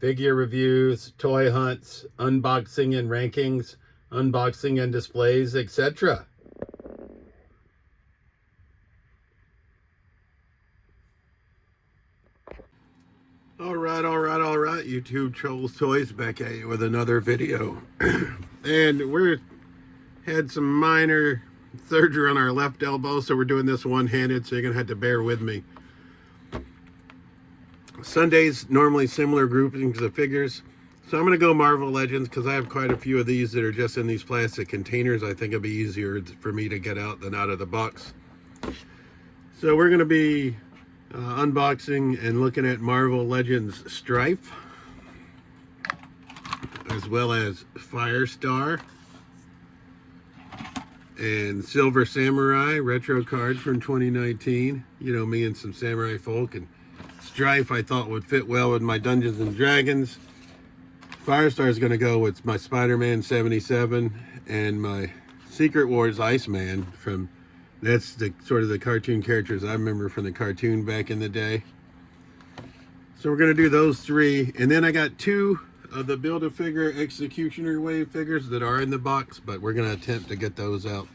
figure reviews, toy hunts, unboxing and rankings, unboxing and displays, etc. All right, YouTube Trolls Toys back at you with another video. And we're had some minor surgery on our left elbow, so we're doing this one-handed, so you're gonna have to bear with me. Sundays normally similar groupings of figures, so I'm gonna go Marvel Legends because I have quite a few of these that are just in these plastic containers. I think it'll be easier for me to get out than out of the box. So we're gonna be unboxing and looking at Marvel Legends Stryfe, as well as Firestar and Silver Samurai retro cards from 2019. You know me and some samurai folk, and Stryfe I thought would fit well with my Dungeons and Dragons. Firestar is going to go with my Spider-Man 77 and my Secret Wars Iceman from, that's the sort of the cartoon characters I remember from the cartoon back in the day. So we're going to do those three, and then I got two of the Build-A-Figure Executioner Wave figures that are in the box, but we're going to attempt to get those out.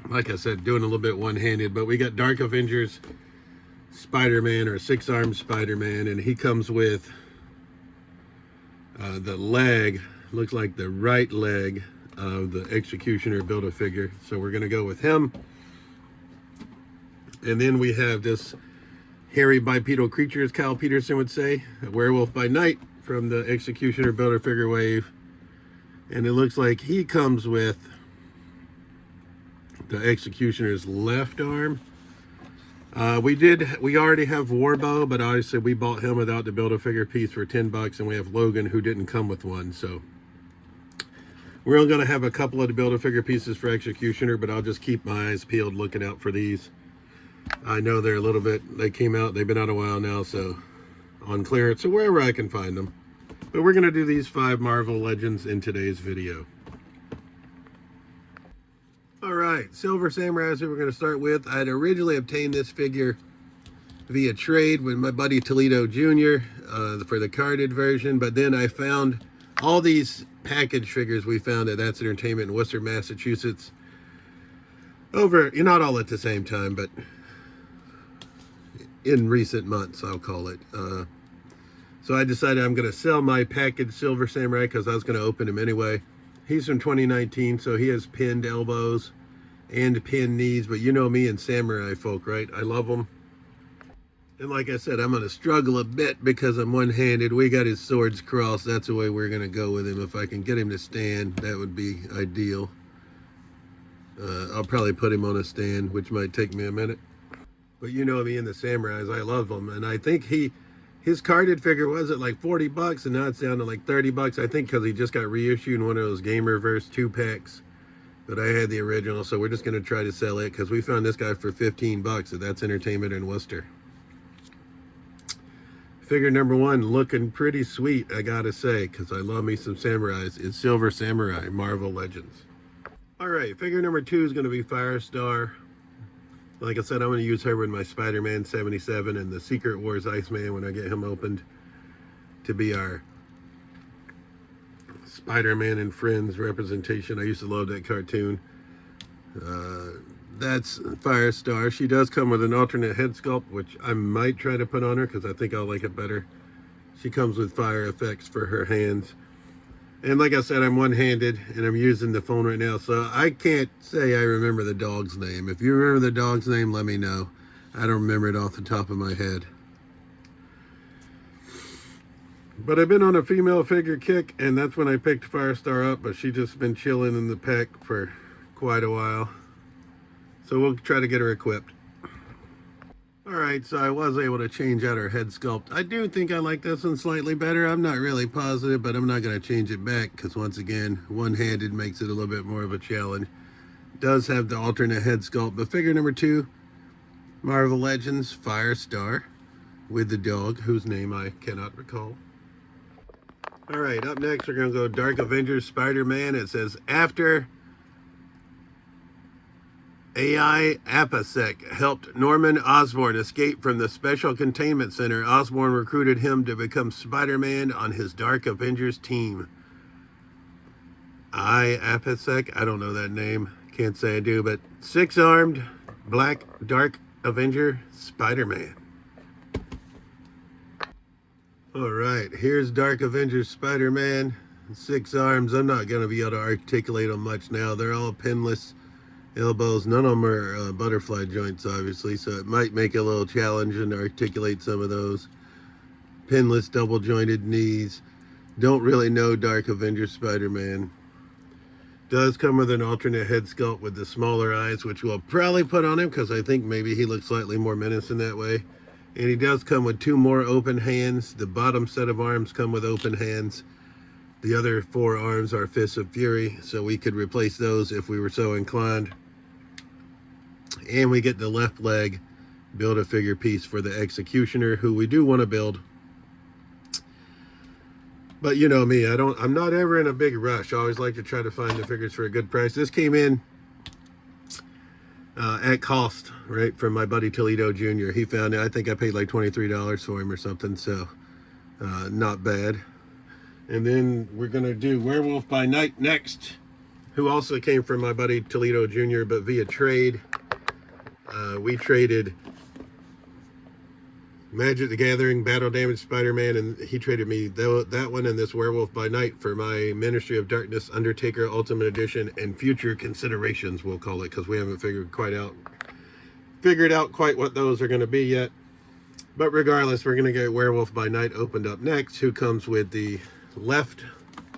Like I said, doing a little bit one-handed, but we got Dark Avengers Spider-Man, or Six-Armed Spider-Man, and he comes with the leg, looks like the right leg of the Executioner Build-A-Figure, so we're going to go with him. And then we have this hairy bipedal creature, as Kyle Peterson would say, a werewolf by night from the Executioner Build-A-Figure wave, and it looks like he comes with the Executioner's left arm. We already have Warbow, but obviously we bought him without the Build-A-Figure piece for $10, and we have Logan, who didn't come with one, so we're only going to have a couple of the Build-A-Figure pieces for Executioner, but I'll just keep my eyes peeled looking out for these. I know they're a little bit, they've been out a while now, so on clearance, so wherever I can find them. But we're going to do these 5 Marvel Legends in today's video. Alright, Silver Samurai is who we're going to start with. I had originally obtained this figure via trade with my buddy Toledo Jr. For the carded version, but then I found all these package figures we found at That's Entertainment in Worcester, Massachusetts. Not all at the same time, but in recent months, I'll call it. So I decided I'm going to sell my packaged Silver Samurai because I was going to open him anyway. He's from 2019, so he has pinned elbows and pinned knees, but you know me and samurai folk, right? I love them. And like I said, I'm going to struggle a bit because I'm one-handed. We got his swords crossed. That's the way we're going to go with him. If I can get him to stand, that would be ideal. I'll probably put him on a stand, which might take me a minute. But you know me and the samurais, I love them. And I think his carded figure was at like $40, and now it's down to like $30, I think, because he just got reissued in one of those Gamerverse 2-packs. But I had the original, so we're just going to try to sell it because we found this guy for $15 at That's Entertainment in Worcester. Figure number 1 looking pretty sweet, I gotta say, because I love me some samurais. It's Silver Samurai, Marvel Legends. Alright, figure number 2 is going to be Firestar. Like I said, I'm going to use her with my Spider-Man 77 and the Secret Wars Iceman when I get him opened to be our Spider-Man and Friends representation. I used to love that cartoon. That's Firestar. She does come with an alternate head sculpt, which I might try to put on her because I think I'll like it better. She comes with fire effects for her hands. And like I said, I'm one-handed and I'm using the phone right now, so I can't say I remember the dog's name. If you remember the dog's name, let me know. I don't remember it off the top of my head. But I've been on a female figure kick, and that's when I picked Firestar up, but she's just been chilling in the pack for quite a while. So we'll try to get her equipped. Alright, so I was able to change out her head sculpt. I do think I like this one slightly better. I'm not really positive, but I'm not going to change it back because once again, one-handed makes it a little bit more of a challenge. It does have the alternate head sculpt, but figure number 2, Marvel Legends Firestar with the dog, whose name I cannot recall. Alright, up next we're going to go Dark Avengers Spider-Man. It says, after AI APASEC helped Norman Osborn escape from the Special Containment Center. Osborn recruited him to become Spider-Man on his Dark Avengers team. APASEC, I don't know that name. Can't say I do, but six-armed, black, Dark Avenger, Spider-Man. All right, here's Dark Avenger Spider-Man. Six arms. I'm not going to be able to articulate them much now. They're all pinless elbows. None of them are butterfly joints, obviously, so it might make it a little challenging to articulate some of those. Pinless, double-jointed knees. Don't really know Dark Avenger Spider-Man. Does come with an alternate head sculpt with the smaller eyes, which we'll probably put on him because I think maybe he looks slightly more menacing that way. And he does come with two more open hands. The bottom set of arms come with open hands. The other four arms are Fists of Fury, so we could replace those if we were so inclined. And we get the left leg Build-A-Figure piece for the Executioner, who we do want to build. But you know me, I'm not ever in a big rush. I always like to try to find the figures for a good price. This came in at cost, right, from my buddy Toledo Jr. He found it. I think I paid like $23 for him or something, so not bad. And then we're going to do Werewolf by Night next, who also came from my buddy Toledo Jr., but via trade. We traded Magic the Gathering, Battle Damage Spider-Man, and he traded me that one and this Werewolf by Night for my Ministry of Darkness Undertaker Ultimate Edition and Future Considerations, we'll call it, because we haven't figured out quite what those are going to be yet. But regardless, we're going to get Werewolf by Night opened up next, who comes with the left,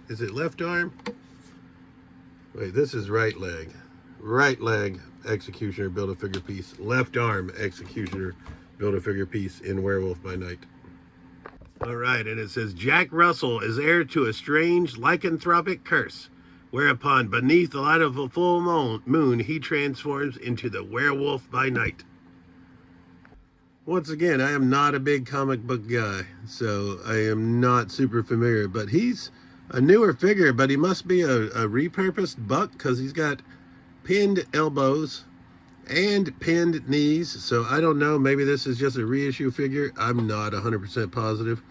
is it left arm? Wait, this is right leg. Right leg Executioner Build-A-Figure piece. Left arm Executioner Build-A-Figure piece in Werewolf by Night. All right, and it says, Jack Russell is heir to a strange lycanthropic curse, whereupon beneath the light of a full moon, he transforms into the Werewolf by Night. Once again, I am not a big comic book guy, so I am not super familiar, but he's a newer figure, but he must be a repurposed buck because he's got pinned elbows and pinned knees, so I don't know, maybe this is just a reissue figure. I'm not 100% positive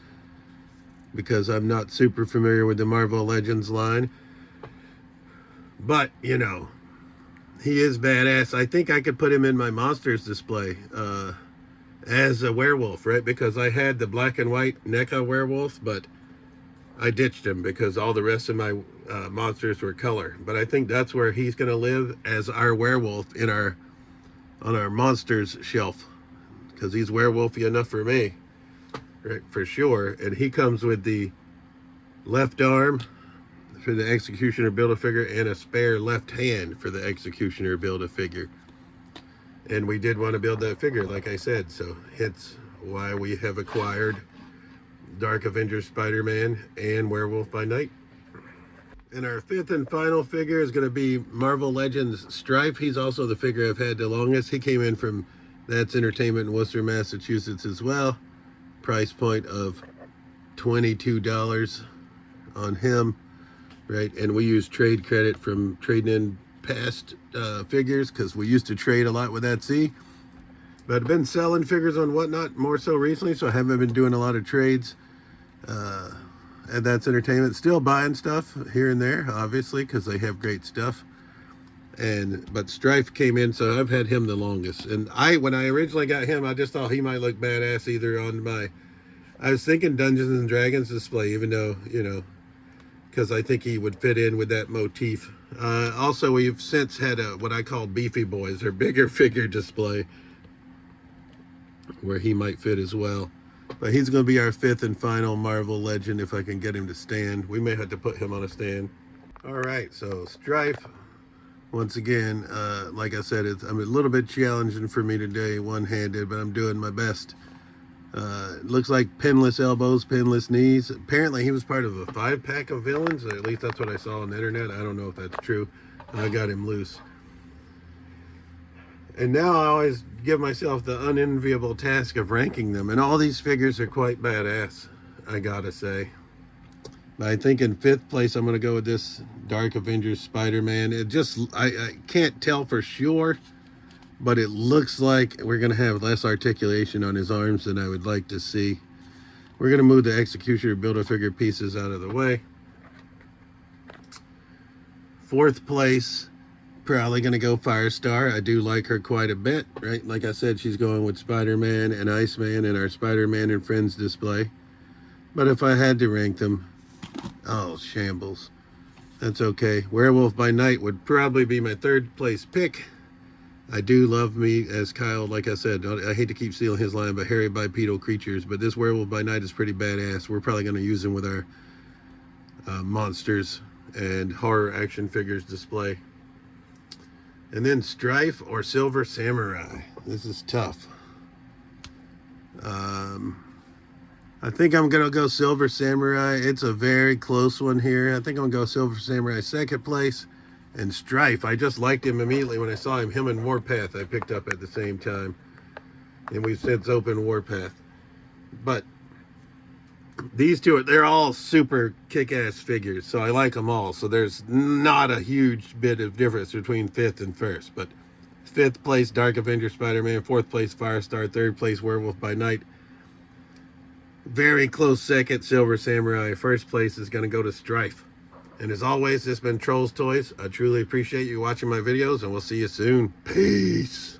because I'm not super familiar with the Marvel Legends line, but you know, he is badass. I think I could put him in my monsters display as a werewolf, right? Because I had the black and white NECA werewolf, but I ditched him because all the rest of my monsters were color. But I think that's where he's going to live as our werewolf on our monsters shelf, because he's werewolfy enough for me, right? For sure. And he comes with the left arm for the Executioner Build-A-Figure and a spare left hand for the Executioner Build-A-Figure. And we did want to build that figure, like I said, so hence why we have acquired Dark Avenger Spider-Man and Werewolf by Night. And our fifth and final figure is going to be Marvel Legends Stryfe. He's also the figure I've had the longest. He came in from That's Entertainment in Worcester, Massachusetts as well. Price point of $22 on him, right? And we use trade credit from trading in past figures because we used to trade a lot with Etsy. But I've been selling figures on Whatnot more so recently, so I haven't been doing a lot of trades. And That's Entertainment. Still buying stuff here and there, obviously, because they have great stuff. But Stryfe came in, so I've had him the longest. And when I originally got him, I just thought he might look badass either on I was thinking Dungeons and Dragons display, even though, you know, because I think he would fit in with that motif. Also, we've since had what I call Beefy Boys, or bigger figure display, where he might fit as well. But he's going to be our fifth and final Marvel Legend if I can get him to stand. We may have to put him on a stand. All right, so Stryfe, once again, like I said, I'm a little bit challenging for me today, one-handed, but I'm doing my best. It looks like pinless elbows, pinless knees. Apparently he was part of a 5-pack of villains, at least that's what I saw on the internet. I don't know if that's true. I got him loose. And now I always give myself the unenviable task of ranking them, and all these figures are quite badass, I gotta say. But I think in fifth place I'm gonna go with this Dark Avengers Spider-Man. I can't tell for sure, but it looks like we're going to have less articulation on his arms than I would like to see. We're going to move the Executioner Build-A-Figure pieces out of the way. Fourth place, probably going to go Firestar. I do like her quite a bit, right? Like I said, she's going with Spider-Man and Iceman in our Spider-Man and Friends display. But if I had to rank them, oh, shambles. That's okay. Werewolf by Night would probably be my third place pick. I do love me, as Kyle, like I said, I hate to keep stealing his line, but hairy bipedal creatures. But this Werewolf by Night is pretty badass. We're probably going to use him with our monsters and horror action figures display. And then Stryfe or Silver Samurai. This is tough. I think I'm going to go Silver Samurai. It's a very close one here. I think I'm going to go Silver Samurai second place. And Stryfe, I just liked him immediately when I saw him. Him and Warpath I picked up at the same time. And we've since opened Warpath. But these two, they're all super kick-ass figures. So I like them all. So there's not a huge bit of difference between fifth and first. But fifth place, Dark Avenger Spider-Man. Fourth place, Firestar. Third place, Werewolf by Night. Very close second, Silver Samurai. First place is going to go to Stryfe. And as always, this has been Trolls Toys. I truly appreciate you watching my videos, and we'll see you soon. Peace.